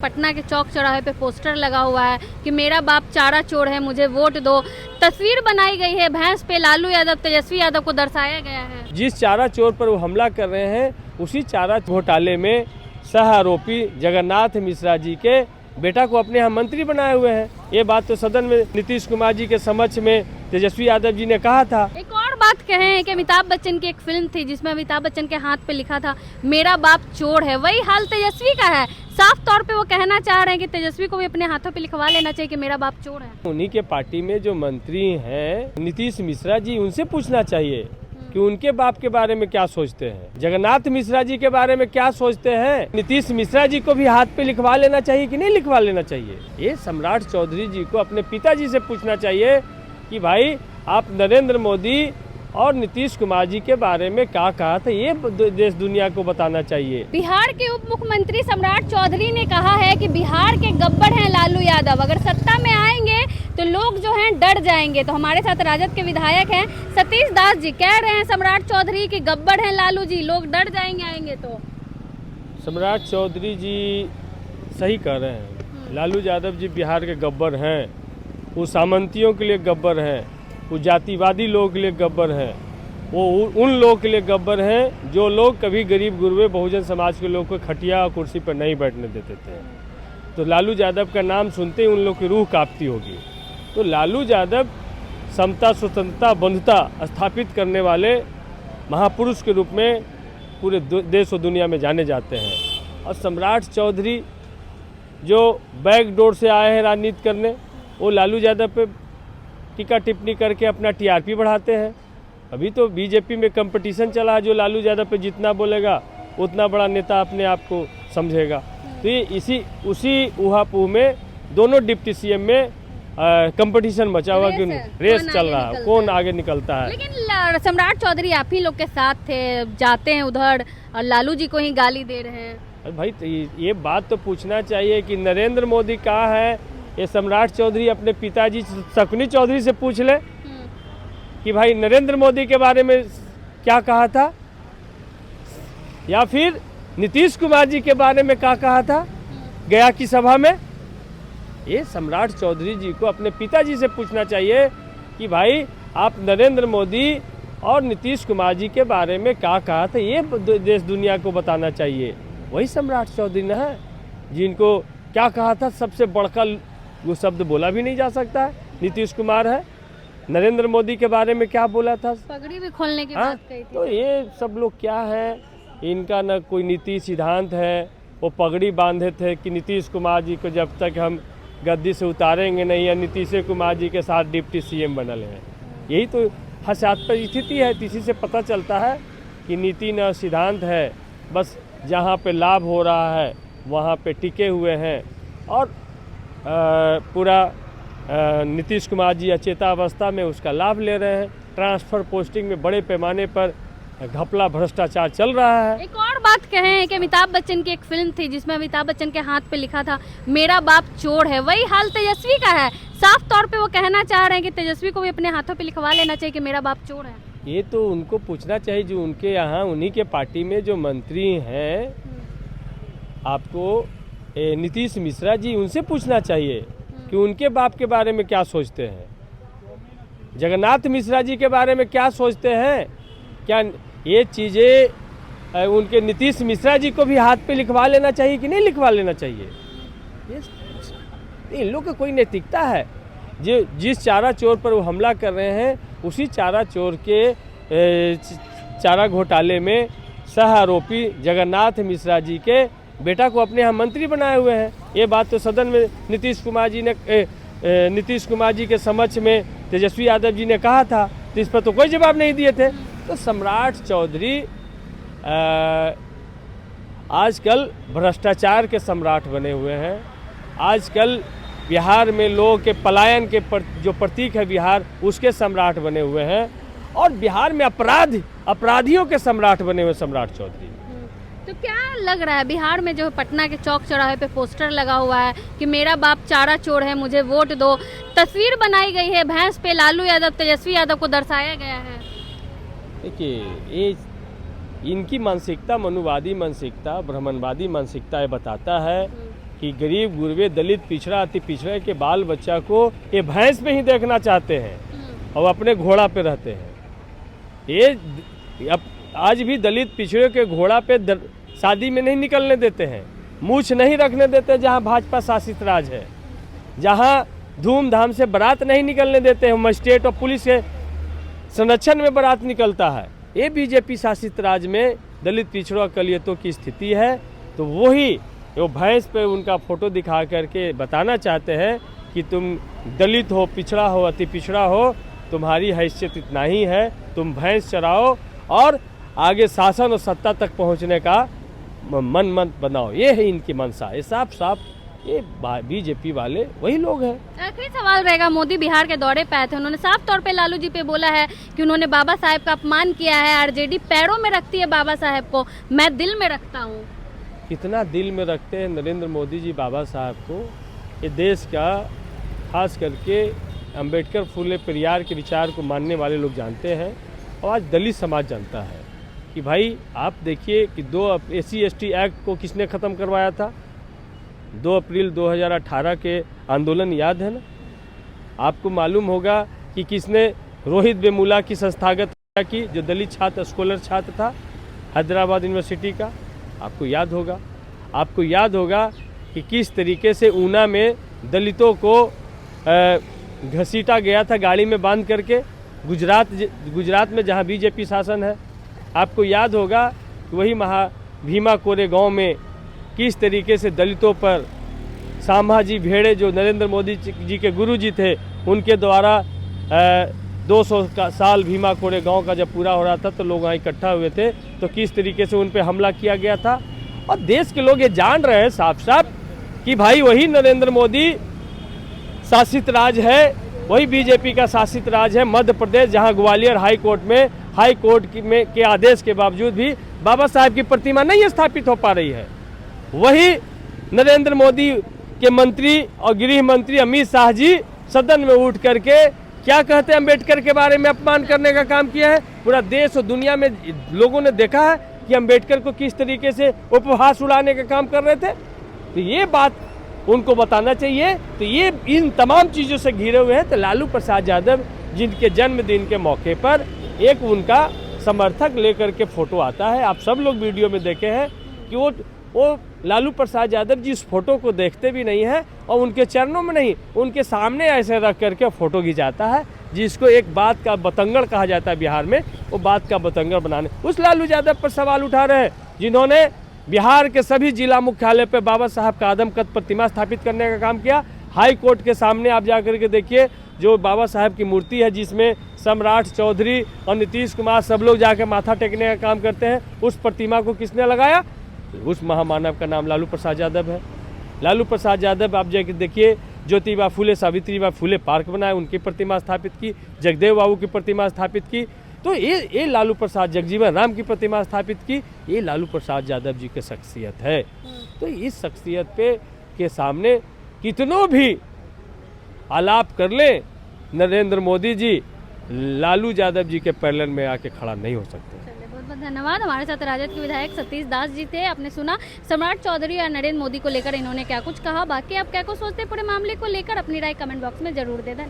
पटना के चौक चौराहे पे पोस्टर लगा हुआ है कि मेरा बाप चारा चोर है, मुझे वोट दो। तस्वीर बनाई गई है, भैंस पे लालू यादव, तेजस्वी यादव को दर्शाया गया है। जिस चारा चोर पर वो हमला कर रहे हैं उसी चारा घोटाले में सह आरोपी जगन्नाथ मिश्रा जी के बेटा को अपने यहाँ मंत्री बनाए हुए हैं। ये बात तो सदन में नीतीश कुमार जी के समक्ष में तेजस्वी यादव जी ने कहा था। एक और बात कहे हैं कि अमिताभ बच्चन की एक फिल्म थी जिसमें अमिताभ बच्चन के हाथ पे लिखा था मेरा बाप चोर है, वही हाल तेजस्वी का है। साफ तौर पे वो कहना चाह रहे हैं कि तेजस्वी को भी अपने हाथों पे लिखवा लेना चाहिए कि मेरा बाप चोर है। उन्हीं के पार्टी में जो मंत्री हैं नीतीश मिश्रा जी, उनसे पूछना चाहिए कि उनके बाप के बारे में क्या सोचते हैं, जगन्नाथ मिश्रा जी के बारे में क्या सोचते हैं। नीतीश मिश्रा जी को भी हाथ पे लिखवा लेना चाहिए कि नहीं लिखवा लेना चाहिए। ये सम्राट चौधरी जी को अपने पिताजी से पूछना चाहिए कि भाई आप नरेंद्र मोदी और नीतीश कुमार जी के बारे में क्या कहा था, ये देश दुनिया को बताना चाहिए। बिहार के उप मुख्यमंत्री सम्राट चौधरी ने कहा है कि बिहार के गब्बर हैं लालू यादव, अगर सत्ता में आएंगे तो लोग जो हैं डर जाएंगे। तो हमारे साथ राजद के विधायक हैं सतीश दास जी, कह रहे हैं सम्राट चौधरी कि गब्बर हैं लालू जी, लोग डर जाएंगे आएंगे तो। सम्राट चौधरी जी सही कह रहे हैं, लालू यादव जी बिहार के गब्बर हैं। वो सामंतियों के लिए गब्बर हैं, वो जातिवादी लोगों के लिए गब्बर हैं, वो उन लोगों के लिए गब्बर हैं जो लोग कभी गरीब गुरबे बहुजन समाज के लोगों को खटिया और कुर्सी पर नहीं बैठने देते थे। तो लालू यादव का नाम सुनते ही उन लोग की रूह कांपती होगी। तो लालू यादव समता, स्वतंत्रता, बंधुता स्थापित करने वाले महापुरुष के रूप में पूरे देश और दुनिया में जाने जाते हैं। और सम्राट चौधरी जो बैकडोर से आए हैं राजनीति करने, वो लालू यादव पे टीका टिप्पणी करके अपना टीआरपी बढ़ाते हैं। अभी तो बीजेपी में कंपटीशन चला है, जो लालू यादव पे जितना बोलेगा उतना बड़ा नेता अपने आप को समझेगा। तो ये उसी उहापोह में दोनों डिप्टी सीएम में कंपटीशन मचा हुआ, क्यों रेस चल रहा है, कौन आगे निकलता है। लेकिन सम्राट चौधरी आप ही लोग के साथ थे, जाते हैं उधर और लालू जी को ही गाली दे रहे हैं। भाई तो ये बात तो पूछना चाहिए कि नरेंद्र मोदी कहाँ है। ये सम्राट चौधरी अपने पिताजी शकुनी चौधरी से पूछ ले कि भाई नरेंद्र मोदी के बारे में क्या कहा था, या फिर नीतीश कुमार जी के बारे में क्या कहा था गया की सभा में। ये सम्राट चौधरी जी को अपने पिताजी से पूछना चाहिए कि भाई आप नरेंद्र मोदी और नीतीश कुमार जी के बारे में क्या कहा था, ये देश दुनिया को बताना चाहिए। वही सम्राट चौधरी न है जिनको क्या कहा था, सबसे बड़का वो शब्द बोला भी नहीं जा सकता है नीतीश कुमार है। नरेंद्र मोदी के बारे में क्या बोला था, पगड़ी भी खोलने की बात कही थी। तो ये सब लोग क्या है, इनका न कोई नीति सिद्धांत है। वो पगड़ी बांधे थे कि नीतीश कुमार जी को जब तक हम गद्दी से उतारेंगे नहीं, या नीतीश कुमार जी के साथ डिप्टी सीएम बनल हैं। यही तो हास्यास्पद स्थिति है। इसी से पता चलता है कि नीति न सिद्धांत है, बस जहाँ पे लाभ हो रहा है वहाँ पे टिके हुए हैं। और पूरा नीतीश कुमार जी अचेतावस्था में उसका लाभ ले रहे हैं। ट्रांसफ़र पोस्टिंग में बड़े पैमाने पर घपला भ्रष्टाचार चल रहा है। एक और बात कहे हैं कि अमिताभ बच्चन की एक फिल्म थी जिसमें अमिताभ बच्चन के हाथ पे लिखा था मेरा बाप चोर है, वही हाल तेजस्वी का है। साफ तौर पे वो कहना चाह रहे हैं कि तेजस्वी को भी अपने हाथों पे लिखवा लेना चाहिए कि मेरा बाप चोर है। ये तो उनको पूछना चाहिए जो उनके यहाँ उन्हीं के पार्टी में जो मंत्री हैं, आपको नीतीश मिश्रा जी, उनसे पूछना चाहिए कि उनके बाप के बारे में क्या सोचते हैं, जगन्नाथ मिश्रा जी के बारे में क्या सोचते हैं। क्या ये चीज़ें उनके नीतीश मिश्रा जी को भी हाथ पे लिखवा लेना चाहिए कि नहीं लिखवा लेना चाहिए। इन लोग का कोई नैतिकता है। जो जिस चारा चोर पर वो हमला कर रहे हैं उसी चारा चोर के चारा घोटाले में सह आरोपी जगन्नाथ मिश्रा जी के बेटा को अपने यहाँ मंत्री बनाए हुए हैं। ये बात तो सदन में नीतीश कुमार जी के समक्ष में तेजस्वी यादव जी ने कहा था, तो इस पर तो कोई जवाब नहीं दिए थे। तो सम्राट चौधरी आजकल भ्रष्टाचार के सम्राट बने हुए हैं। आजकल बिहार में लोगों के पलायन के जो प्रतीक है बिहार, उसके सम्राट बने हुए हैं। और बिहार में अपराधियों के सम्राट बने हुए सम्राट चौधरी। तो क्या लग रहा है बिहार में जो पटना के चौक चौराहे पे पोस्टर लगा हुआ है कि मेरा बाप चारा चोर है, मुझे वोट दो। तस्वीर बनाई गई है, भैंस पे लालू यादव, तेजस्वी यादव को दर्शाया गया है। देखिए, ये इनकी मानसिकता मनुवादी मानसिकता, ब्राह्मणवादी मानसिकता ये बताता है कि गरीब गुरबे दलित पिछड़ा अति पिछड़े के बाल बच्चा को ये भैंस में ही देखना चाहते हैं और अपने घोड़ा पे रहते हैं। ये अब आज भी दलित पिछड़े के घोड़ा पे शादी में नहीं निकलने देते हैं, मूछ नहीं रखने देते जहां भाजपा शासित राज है, जहां धूमधाम से बारात नहीं निकलने देते हैं, मजिस्ट्रेट और पुलिस के संरक्षण में बारात निकलता है। ये बीजेपी शासित राज में दलित पिछड़ों अकलियतों की स्थिति है। तो वही वो भैंस पे उनका फोटो दिखा करके बताना चाहते हैं कि तुम दलित हो, पिछड़ा हो, अति पिछड़ा हो, तुम्हारी हैसियत इतना ही है, तुम भैंस चराओ और आगे शासन और सत्ता तक पहुंचने का मन मत बनाओ। ये है इनकी मंशा। ये साफ साफ ये बीजेपी वाले वही लोग हैं। आखिरी सवाल रहेगा, मोदी बिहार के दौरे पे आए थे, उन्होंने साफ तौर पे लालू जी पे बोला है कि उन्होंने बाबा साहेब का अपमान किया है, आरजेडी पैरों में रखती है बाबा साहेब को, मैं दिल में रखता हूँ। कितना दिल में रखते हैं नरेंद्र मोदी जी बाबा साहब को। ये देश का खास करके अंबेडकर फूले पेरियार के विचार को मानने वाले लोग जानते हैं और आज दलित समाज जानता है कि भाई आप देखिए कि 2 SC/ST एक्ट को किसने ख़त्म करवाया था। 2 अप्रैल 2018 के आंदोलन याद है ना। आपको मालूम होगा कि किसने रोहित वेमुला की संस्थागत की, जो दलित छात्र स्कॉलर छात्र था हैदराबाद यूनिवर्सिटी का, आपको याद होगा। आपको याद होगा कि किस तरीके से ऊना में दलितों को घसीटा गया था गाड़ी में बांध करके, गुजरात में जहां बीजेपी शासन है। आपको याद होगा कि वही भीमा कोरे गांव में किस तरीके से दलितों पर सामाजी भेड़े, जो नरेंद्र मोदी जी के गुरुजी थे, उनके द्वारा 200 का साल भीमा कोरे गांव का जब पूरा हो रहा था तो लोग वहाँ इकट्ठा हुए थे, तो किस तरीके से उन पे हमला किया गया था। और देश के लोग ये जान रहे हैं साफ साफ कि भाई वही नरेंद्र मोदी शासित राज है, वही बीजेपी का शासित राज है। मध्य प्रदेश जहां ग्वालियर हाई कोर्ट के आदेश के बावजूद भी बाबा साहब की प्रतिमा नहीं स्थापित हो पा रही है। वही नरेंद्र मोदी के मंत्री और गृह मंत्री अमित शाह जी सदन में उठ करके क्या कहते हैं, अम्बेडकर के बारे में अपमान करने का काम किया है। पूरा देश और दुनिया में लोगों ने देखा है कि अम्बेडकर को किस तरीके से उपहास उड़ाने का काम कर रहे थे। तो ये बात उनको बताना चाहिए। तो ये इन तमाम चीज़ों से घिरे हुए हैं। तो लालू प्रसाद यादव जिनके जन्मदिन के मौके पर एक उनका समर्थक लेकर के फोटो आता है, आप सब लोग वीडियो में देखे हैं कि वो लालू प्रसाद यादव जी उस फोटो को देखते भी नहीं है और उनके चरणों में नहीं, उनके सामने ऐसे रख करके फोटो खिंचाता है, जिसको एक बात का बतंगड़ कहा जाता है बिहार में। वो बात का बतंगड़ बनाने उस लालू यादव पर सवाल उठा रहे हैं जिन्होंने बिहार के सभी जिला मुख्यालय पर बाबा साहब का आदमकद प्रतिमा स्थापित करने का काम किया। हाई कोर्ट के सामने आप जाकर के देखिए, जो बाबा साहब की मूर्ति है जिसमें सम्राट चौधरी और नीतीश कुमार सब लोग जाकर माथा टेकने का काम करते हैं, उस प्रतिमा को किसने लगाया? उस महामानव का नाम लालू प्रसाद यादव है। लालू प्रसाद यादव आप जाकर देखिए, ज्योतिबा फूले, सावित्रीबाई फूले पार्क बनाए, उनकी प्रतिमा स्थापित की, जगदेव बाबू की प्रतिमा स्थापित की। तो ये लालू प्रसाद, जगजीवन राम की प्रतिमा स्थापित की, ये लालू प्रसाद यादव जी की शख्सियत है। तो इस शख्सियत के सामने कितनों भी आलाप कर ले, नरेंद्र मोदी जी लालू यादव जी के पैरेलल में आके खड़ा नहीं हो सकते। बहुत बहुत धन्यवाद। हमारे साथ राजद के विधायक सतीश दास जी थे। आपने सुना सम्राट चौधरी और नरेंद्र मोदी को लेकर इन्होंने क्या कुछ कहा। बाकी आप क्या कुछ सोचते हैं पूरे मामले को लेकर, अपनी राय कमेंट बॉक्स में जरूर दे दें।